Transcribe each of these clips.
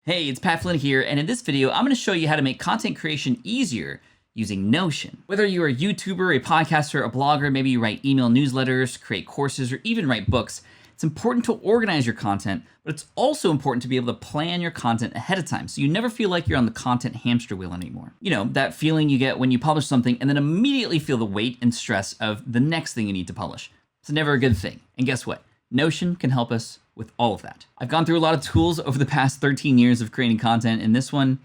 Hey, it's Flynn here, and in this video, I'm going to show you how to make content creation easier using Notion. Whether you're a YouTuber, a podcaster, a blogger, maybe you write email newsletters, create courses, or even write books, it's important to organize your content, but it's also important to be able to plan your content ahead of time so you never feel like you're on the content hamster wheel anymore. You know, that feeling you get when you publish something and then immediately feel the weight and stress of the next thing you need to publish. It's never a good thing. And guess what? Notion can help us with all of that. I've gone through a lot of tools over the past 13 years of creating content, and this one,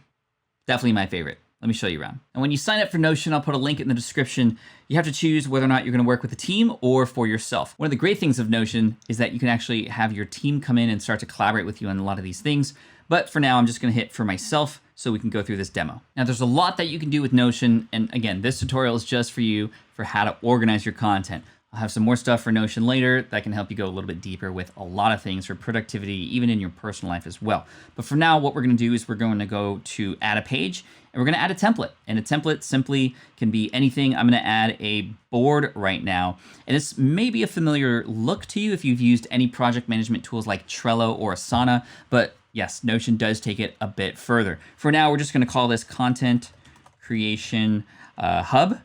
definitely my favorite. Let me show you around. And when you sign up for Notion, I'll put a link in the description. You have to choose whether or not you're gonna work with a team or for yourself. One of the great things of Notion is that you can actually have your team come in and start to collaborate with you on a lot of these things. But for now, I'm just gonna hit for myself so we can go through this demo. Now, there's a lot that you can do with Notion. And again, this tutorial is just for you for how to organize your content. I'll have some more stuff for Notion later that can help you go a little bit deeper with a lot of things for productivity, even in your personal life as well. But for now, what we're gonna do is we're going to go to add a page and we're gonna add a template. And a template simply can be anything. I'm gonna add a board right now. And this may be a familiar look to you if you've used any project management tools like Trello or Asana, but yes, Notion does take it a bit further. For now, we're just gonna call this Content Creation Hub.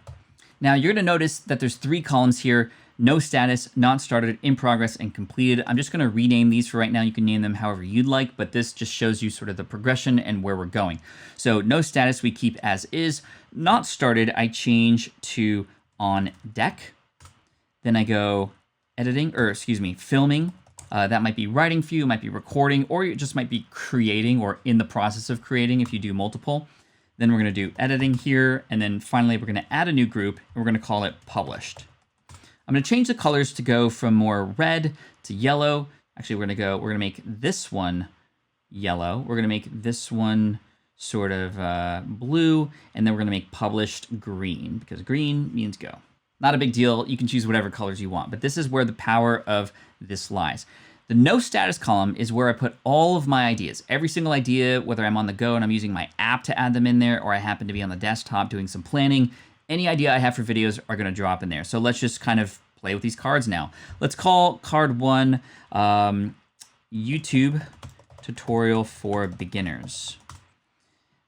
Now you're gonna notice that there's 3 columns here: no status, not started, in progress, and completed. I'm just gonna rename these for right now. You can name them however you'd like, but this just shows you sort of the progression and where we're going. So no status, we keep as is. Not started, I change to on deck. Then I go filming. That might be writing for you, it might be recording, or it just might be creating or in the process of creating if you do multiple. Then we're gonna do editing here. And then finally, we're gonna add a new group and we're gonna call it published. I'm gonna change the colors to go from more red to yellow. Actually, we're gonna make this one yellow. We're gonna make this one sort of blue, and then we're gonna make published green because green means go. Not a big deal. You can choose whatever colors you want, but this is where the power of this lies. The no status column is where I put all of my ideas. Every single idea, whether I'm on the go and I'm using my app to add them in there, or I happen to be on the desktop doing some planning, any idea I have for videos are gonna drop in there. So let's just kind of play with these cards now. Let's call card 1 YouTube tutorial for beginners.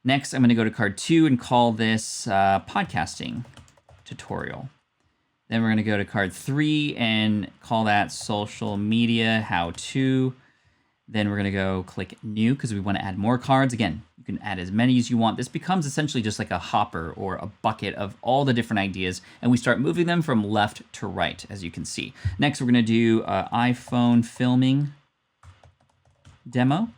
Next, I'm gonna go to card 2 and call this podcasting tutorial. Then we're gonna go to card 3 and call that social media how-to. Then we're gonna go click new because we wanna add more cards. Again, you can add as many as you want. This becomes essentially just like a hopper or a bucket of all the different ideas, and we start moving them from left to right, as you can see. Next, we're gonna do iPhone filming demo.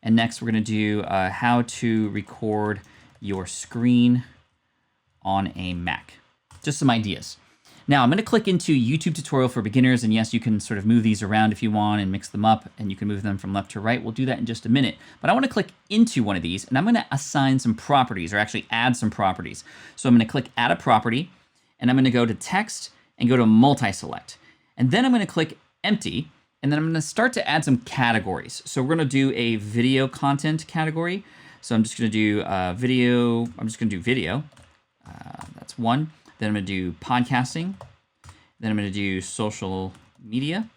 And next, we're gonna do how to record your screen on a Mac. Just some ideas. Now I'm gonna click into YouTube tutorial for beginners, and yes, you can sort of move these around if you want and mix them up, and you can move them from left to right. We'll do that in just a minute. But I wanna click into one of these, and I'm gonna assign some properties, or actually add some properties. So I'm gonna click add a property, and I'm gonna go to text and go to multi-select. And then I'm gonna click empty, and then I'm gonna start to add some categories. So we're gonna do a video content category. So I'm just gonna do video, that's one. Then I'm gonna do podcasting. Then I'm gonna do social media.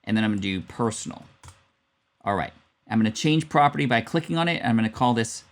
And then I'm gonna do personal. All right, I'm gonna change property by clicking on it, and I'm gonna call this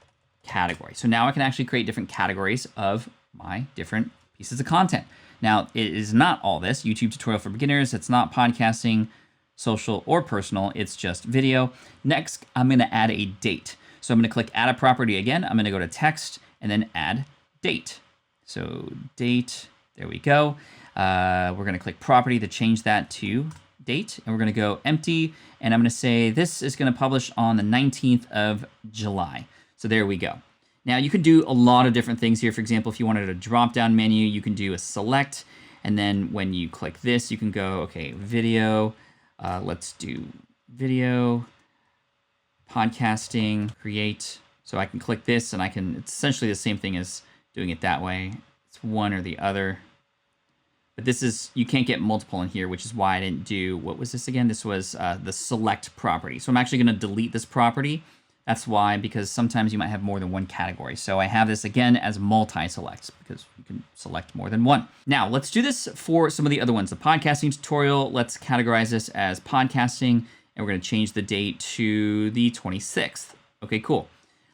category. So now I can actually create different categories of my different pieces of content. Now, it is not all this. YouTube tutorial for beginners, it's not podcasting, social, or personal, it's just video. Next, I'm gonna add a date. So I'm gonna click add a property again. I'm gonna go to text and then add date. So date, there we go. We're gonna click property to change that to date, and we're gonna go empty, and I'm gonna say this is gonna publish on the 19th of July. So there we go. Now you can do a lot of different things here. For example, if you wanted a drop-down menu, you can do a select, and then when you click this, you can go, okay, video, let's do video, podcasting, create. So I can click this, and it's essentially the same thing as doing it that way. It's one or the other. But this is, you can't get multiple in here, which is why I didn't do, what was this again? This was the select property. So I'm actually gonna delete this property. That's why, because sometimes you might have more than one category. So I have this again as multi-select because you can select more than one. Now let's do this for some of the other ones. The podcasting tutorial, let's categorize this as podcasting, and we're gonna change the date to the 26th. Okay, cool.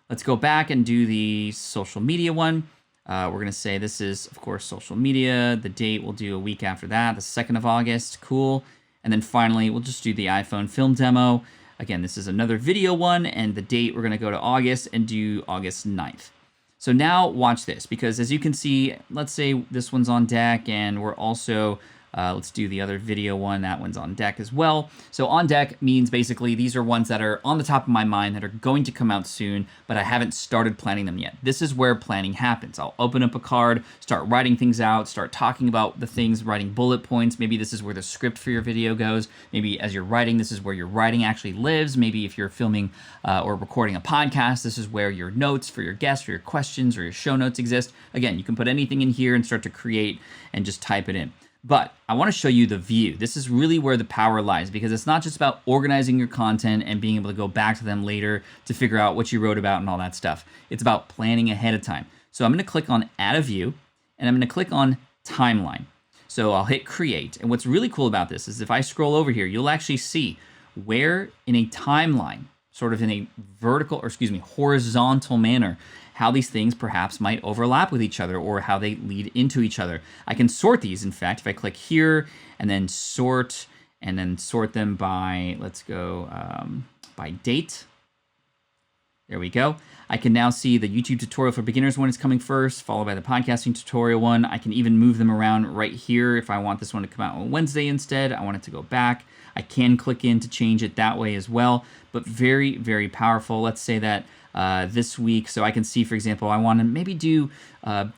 Let's go back and do the social media one. We're going to say this is, of course, social media. The date we'll do a week after that, the 2nd of August. Cool. And then finally, we'll just do the iPhone film demo. Again, this is another video one, and the date we're going to go to August and do August 9th. So now watch this, because as you can see, let's say this one's on deck, and we're also, let's do the other video one. That one's on deck as well. So on deck means basically these are ones that are on the top of my mind that are going to come out soon, but I haven't started planning them yet. This is where planning happens. I'll open up a card, start writing things out, start talking about the things, writing bullet points. Maybe this is where the script for your video goes. Maybe as you're writing, this is where your writing actually lives. Maybe if you're filming or recording a podcast, this is where your notes for your guests, for your questions, or your show notes exist. Again, you can put anything in here and start to create and just type it in. But I want to show you the view. This is really where the power lies, because it's not just about organizing your content and being able to go back to them later to figure out what you wrote about and all that stuff. It's about planning ahead of time. So I'm going to click on Add a View, and I'm going to click on Timeline. So I'll hit Create. And what's really cool about this is if I scroll over here, you'll actually see where in a timeline, sort of in a vertical, or excuse me, horizontal manner, how these things perhaps might overlap with each other or how they lead into each other. I can sort these, in fact, if I click here and then sort them by, let's go by date. There we go. I can now see the YouTube tutorial for beginners one is coming first, followed by the podcasting tutorial one. I can even move them around right here. If I want this one to come out on Wednesday instead, I want it to go back. I can click in to change it that way as well, but very, very powerful. Let's say that this week, so I can see, for example, I want to maybe do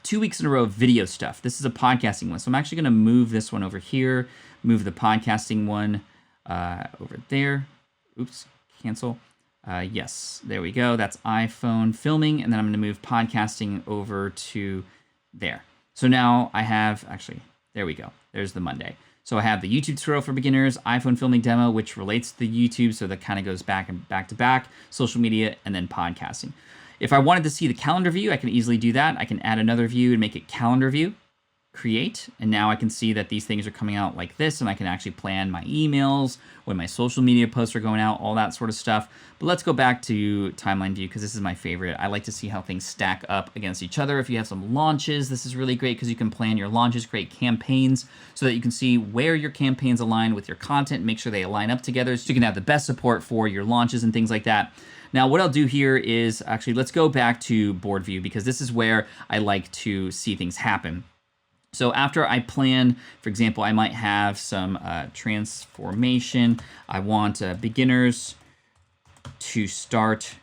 2 weeks in a row of video stuff. This is a podcasting one, so I'm actually going to move this one over here, move the podcasting one over there. Oops, cancel. Yes, there we go. That's iPhone filming, and then I'm going to move podcasting over to there. So now I have, actually, there we go. There's the Monday. So I have the YouTube tutorial for beginners, iPhone filming demo, which relates to the YouTube, so that kind of goes back and back to back, social media, and then podcasting. If I wanted to see the calendar view, I can easily do that. I can add another view and make it calendar view, create, and now I can see that these things are coming out like this, and I can actually plan my emails, when my social media posts are going out, all that sort of stuff. But let's go back to timeline view, because this is my favorite. I like to see how things stack up against each other. If you have some launches, this is really great because you can plan your launches, create campaigns so that you can see where your campaigns align with your content, make sure they align up together so you can have the best support for your launches and things like that. Now, what I'll do here is actually, let's go back to board view, because this is where I like to see things happen. So after I plan, for example, I might have some transformation. I want beginners to start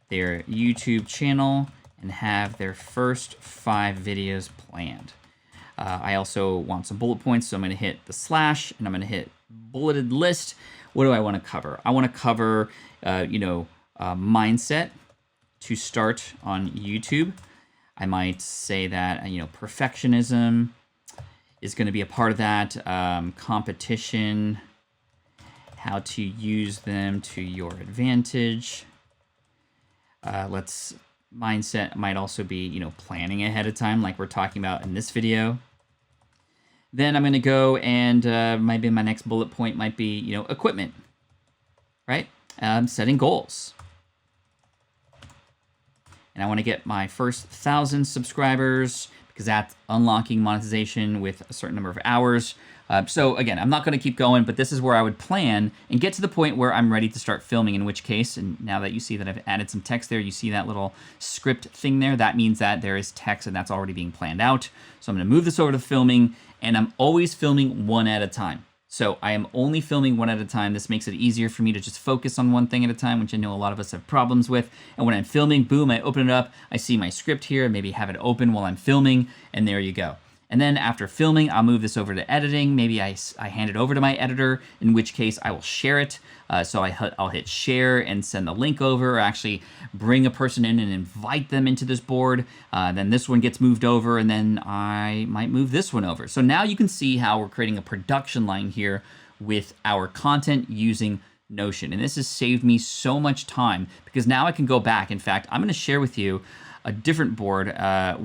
their YouTube channel and have their first 5 videos planned. I also want some bullet points, so I'm going to hit the slash and I'm going to hit bulleted list. What do I want to cover? I want to cover, mindset to start on YouTube. I might say that, perfectionism is going to be a part of that. Competition, how to use them to your advantage. Mindset might also be, planning ahead of time, like we're talking about in this video. Then I'm going to go and maybe my next bullet point might be, equipment, right? Setting goals. And I want to get my first 1,000 subscribers, because that's unlocking monetization with a certain number of hours. So again, I'm not going to keep going, but this is where I would plan and get to the point where I'm ready to start filming, in which case, and now that you see that I've added some text there, you see that little script thing there, that means that there is text and that's already being planned out. So I'm going to move this over to filming, and I'm always filming one at a time. So I am only filming one at a time. This makes it easier for me to just focus on one thing at a time, which I know a lot of us have problems with. And when I'm filming, boom, I open it up. I see my script here, maybe have it open while I'm filming, and there you go. And then after filming, I'll move this over to editing. Maybe I hand it over to my editor, in which case I will share it. So I'll hit share and send the link over, or actually bring a person in and invite them into this board. Then this one gets moved over, and then I might move this one over. So now you can see how we're creating a production line here with our content using Notion. And this has saved me so much time, because now I can go back. In fact, I'm going to share with you a different board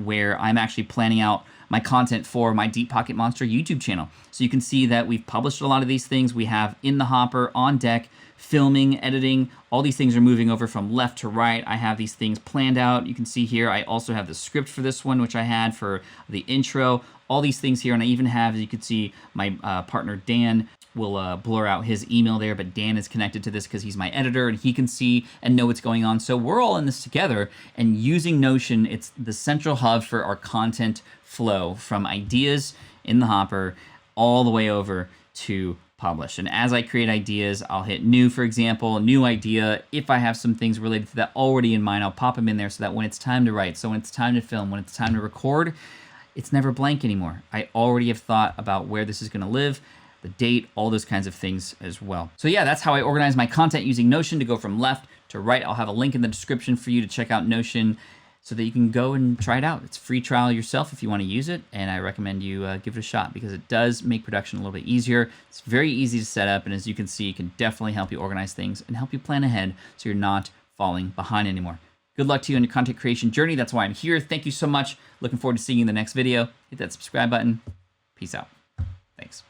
where I'm actually planning out my content for my Deep Pocket Monster YouTube channel. So you can see that we've published a lot of these things. We have in the hopper, on deck, filming, editing, all these things are moving over from left to right. I have these things planned out. You can see here, I also have the script for this one, which I had for the intro, all these things here. And I even have, as you can see, my partner Dan will blur out his email there, but Dan is connected to this because he's my editor and he can see and know what's going on. So we're all in this together, and using Notion, it's the central hub for our content flow from ideas in the hopper all the way over to publish. And as I create ideas, I'll hit new, for example, new idea. If I have some things related to that already in mind, I'll pop them in there so that when it's time to write, so when it's time to film, when it's time to record, it's never blank anymore. I already have thought about where this is going to live, the date, all those kinds of things as well. So yeah, that's how I organize my content using Notion to go from left to right. I'll have a link in the description for you to check out Notion so that you can go and try it out. It's a free trial yourself if you want to use it, and I recommend you give it a shot because it does make production a little bit easier. It's very easy to set up, and as you can see, it can definitely help you organize things and help you plan ahead so you're not falling behind anymore. Good luck to you on your content creation journey. That's why I'm here. Thank you so much. Looking forward to seeing you in the next video. Hit that subscribe button. Peace out. Thanks.